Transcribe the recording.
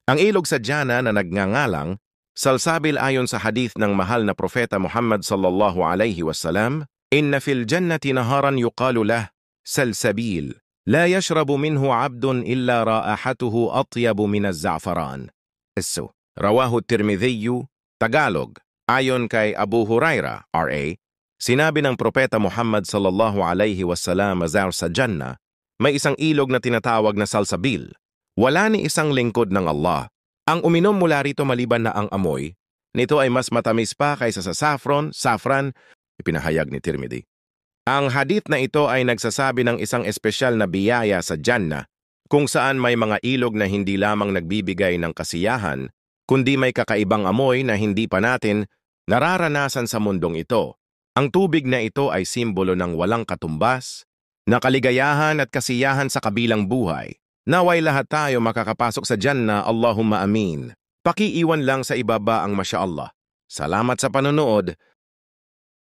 Ang ilog sa Jannah na nagngangalang, salsabil ayon sa hadith ng mahal na propeta Muhammad sallallahu alaihi wasallam, "Inna fil jannati naharan yuqalu lah, salsabil, la yashrabu minhu abdun illa raahatuhu atyabu min az-za'faran." Eso, rawahu Tirmidhiyu, Tagalog, ayon kay Abu Huraira, R.A., sinabi ng propeta Muhammad sallallahu alaihi wasallam sa Jannah, may isang ilog na tinatawag na salsabil. Wala ni isang lingkod ng Allah ang uminom mula rito maliban na ang amoy nito ay mas matamis pa kaysa sa safran, ipinahayag ni Tirmidhi. Ang hadith na ito ay nagsasabi ng isang espesyal na biyaya sa Jannah kung saan may mga ilog na hindi lamang nagbibigay ng kasiyahan, kundi may kakaibang amoy na hindi pa natin nararanasan sa mundong ito. Ang tubig na ito ay simbolo ng walang katumbas, na kaligayahan at kasiyahan sa kabilang buhay. Naway lahat tayo makakapasok sa Jannah, Allahumma amin. Pakiiwan lang sa ibaba ang Masya Allah. Salamat sa panonood.